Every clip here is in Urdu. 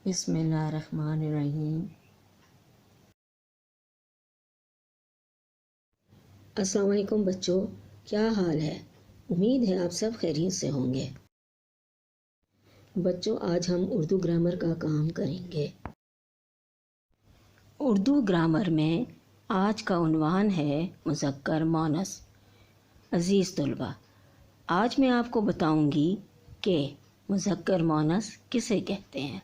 بسم اللہ الرحمن الرحیم۔ السلام علیکم بچوں، کیا حال ہے؟ امید ہے آپ سب خیریت سے ہوں گے۔ بچوں، آج ہم اردو گرامر کا کام کریں گے۔ اردو گرامر میں آج کا عنوان ہے مذکر مؤنث۔ عزیز طلباء، آج میں آپ کو بتاؤں گی کہ مذکر مؤنث کسے کہتے ہیں۔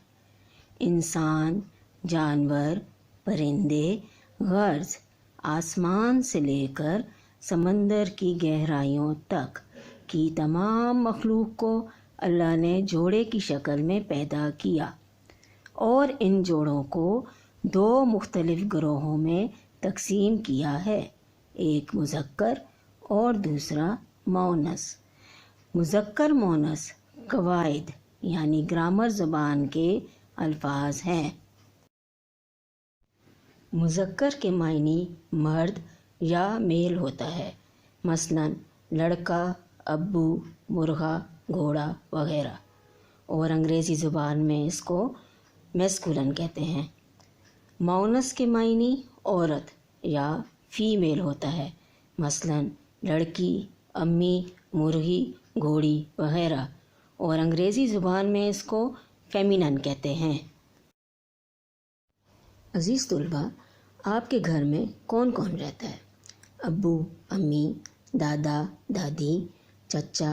انسان، جانور، پرندے، غرض، آسمان سے لے کر سمندر کی گہرائیوں تک کی تمام مخلوق کو اللہ نے جوڑے کی شکل میں پیدا کیا اور ان جوڑوں کو دو مختلف گروہوں میں تقسیم کیا ہے، ایک مذکر اور دوسرا مؤنث۔ مذکر مؤنث قواعد یعنی گرامر زبان کے الفاظ ہیں۔ مذکر کے معنی مرد یا میل ہوتا ہے، مثلاً لڑکا، ابو، مرغا، گھوڑا وغیرہ، اور انگریزی زبان میں اس کو میسکولن کہتے ہیں۔ مؤنث کے معنی عورت یا فیمیل ہوتا ہے، مثلاً لڑکی، امی، مرغی، گھوڑی وغیرہ، اور انگریزی زبان میں اس کو فیمینن کہتے ہیں۔ عزیز طلباء، آپ کے گھر میں کون کون رہتا ہے؟ ابو، امی، دادا، دادی، چچا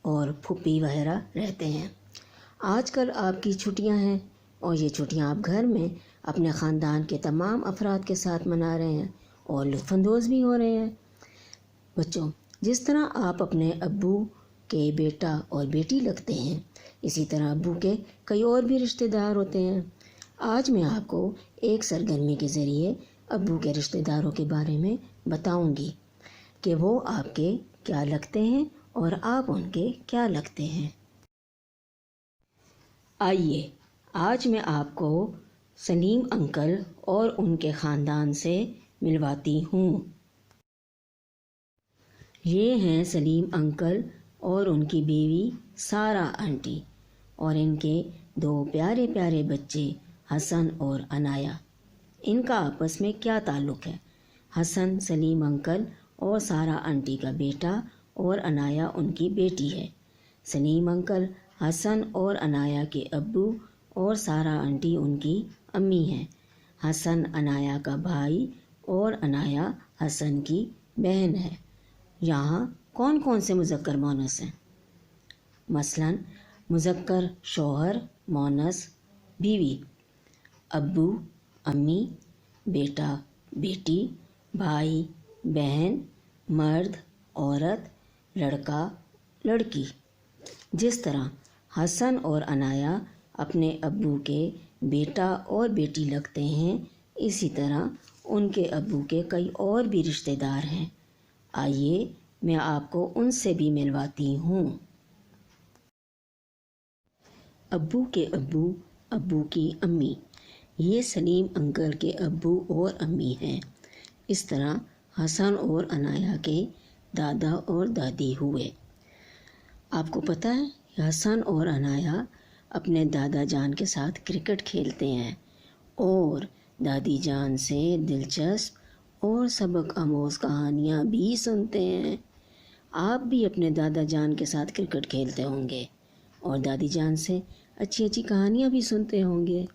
اور پھوپھی وغیرہ رہتے ہیں۔ آج کل آپ کی چھٹیاں ہیں اور یہ چھٹیاں آپ گھر میں اپنے خاندان کے تمام افراد کے ساتھ منا رہے ہیں اور لطف اندوز بھی ہو رہے ہیں۔ بچوں، جس طرح آپ اپنے ابو کے بیٹا اور بیٹی لگتے ہیں، اسی طرح ابو کے کئی اور بھی رشتہ دار ہوتے ہیں۔ آج میں آپ کو ایک سرگرمی کے ذریعے ابو کے رشتہ داروں کے بارے میں بتاؤں گی کہ وہ آپ کے کیا لگتے ہیں اور آپ ان کے کیا لگتے ہیں۔ آئیے آج میں آپ کو سلیم انکل اور ان کے خاندان سے ملواتی ہوں۔ یہ ہیں سلیم انکل اور ان کی بیوی سارہ آنٹی اور ان کے دو پیارے پیارے بچے حسن اور عنایا۔ ان کا آپس میں کیا تعلق ہے؟ حسن سلیم انکل اور سارہ آنٹی کا بیٹا اور عنایا ان کی بیٹی ہے۔ سلیم انکل حسن اور عنایا کے ابو اور سارہ آنٹی ان کی امی ہیں۔ حسن عنایا کا بھائی اور عنایا حسن کی بہن ہے۔ یہاں کون کون سے مذکر مؤنث ہیں؟ مثلاً مذکر شوہر، مؤنث بیوی، ابو، امی، بیٹا، بیٹی، بھائی، بہن، مرد، عورت، لڑکا، لڑکی۔ جس طرح حسن اور عنایا اپنے ابو کے بیٹا اور بیٹی لگتے ہیں، اسی طرح ان کے ابو کے کئی اور بھی رشتہ دار ہیں۔ آئیے میں آپ کو ان سے بھی ملواتی ہوں۔ ابو کے ابو، ابو کی امی، یہ سلیم انکل کے ابو اور امی ہیں۔ اس طرح حسن اور عنایا کے دادا اور دادی ہوئے۔ آپ کو پتہ ہے کہ حسن اور عنایا اپنے دادا جان کے ساتھ کرکٹ کھیلتے ہیں اور دادی جان سے دلچسپ اور سبق آموز کہانیاں بھی سنتے ہیں۔ آپ بھی اپنے دادا جان کے ساتھ کرکٹ کھیلتے ہوں گے اور دادی جان سے اچھی اچھی کہانیاں بھی سنتے ہوں گے۔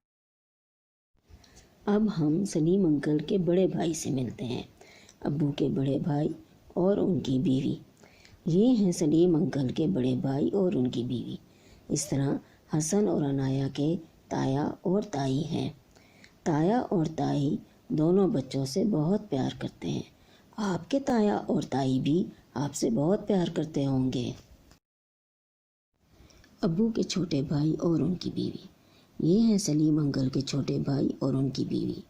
اب ہم سلیم انکل کے بڑے بھائی سے ملتے ہیں، ابو کے بڑے بھائی اور ان کی بیوی۔ یہ ہیں سلیم انکل کے بڑے بھائی اور ان کی بیوی۔ اس طرح حسن اور عنایا کے تایا اور تائی ہیں۔ تایا اور تائی دونوں بچوں سے بہت پیار کرتے ہیں۔ آپ کے تایا اور تائی بھی آپ سے بہت پیار کرتے ہوں گے۔ ابو کے چھوٹے بھائی اور ان کی بیوی، یہ ہیں سلیم انکل کے چھوٹے بھائی اور ان کی بیوی،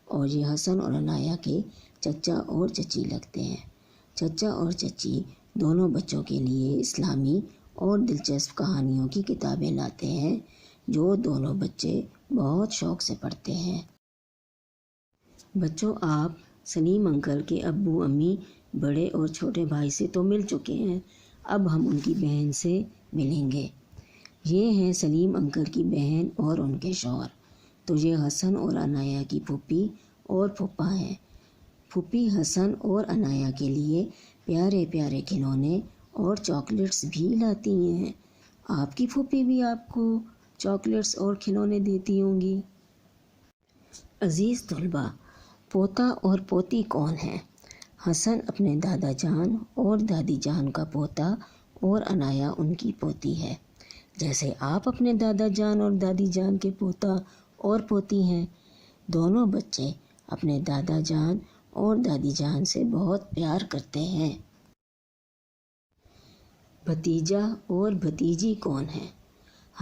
اور یہ حسن اور عنایا کے چچا اور چچی لگتے ہیں۔ چچا اور چچی دونوں بچوں کے لیے اسلامی اور دلچسپ کہانیوں کی کتابیں لاتے ہیں، جو دونوں بچے بہت شوق سے پڑھتے ہیں۔ بچوں، آپ سلیم انکل کے ابو، امی، بڑے اور چھوٹے بھائی سے تو مل چکے ہیں، اب ہم ان کی بہن سے ملیں گے۔ یہ ہیں سلیم انکل کی بہن اور ان کے شوہر۔ تو یہ حسن اور عنایا کی پھوپھی اور پھوپھا ہیں۔ پھوپھی حسن اور عنایا کے لیے پیارے پیارے کھلونے اور چاکلیٹس بھی لاتی ہیں۔ آپ کی پھوپھی بھی آپ کو چاکلیٹس اور کھلونے دیتی ہوں گی۔ عزیز طلباء، پوتا اور پوتی کون ہیں؟ حسن اپنے دادا جان اور دادی جان کا پوتا اور عنایا ان کی پوتی ہے۔ جیسے آپ اپنے دادا جان اور دادی جان کے پوتا اور پوتی ہیں۔ دونوں بچے اپنے دادا جان اور دادی جان سے بہت پیار کرتے ہیں۔ بھتیجا اور بھتیجی کون ہیں؟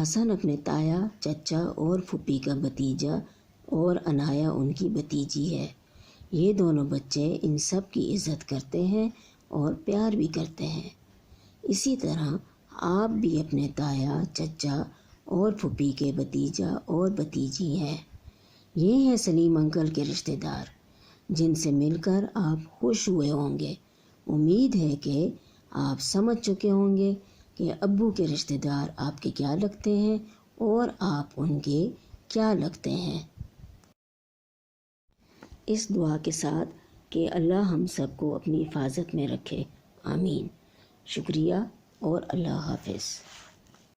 حسن اپنے تایا، چچا اور پھوپھی کا بھتیجا اور عنایا ان کی بھتیجی ہے۔ یہ دونوں بچے ان سب کی عزت کرتے ہیں اور پیار بھی کرتے ہیں۔ اسی طرح آپ بھی اپنے تایا، چچا اور پھوپھی کے بھتیجا اور بھتیجی ہیں۔ یہ ہیں سلیم انکل کے رشتہ دار، جن سے مل کر آپ خوش ہوئے ہوں گے۔ امید ہے کہ آپ سمجھ چکے ہوں گے کہ ابو کے رشتہ دار آپ کے کیا لگتے ہیں اور آپ ان کے کیا لگتے ہیں۔ اس دعا کے ساتھ کہ اللہ ہم سب کو اپنی حفاظت میں رکھے، آمین۔ شکریہ اور اللہ حافظ۔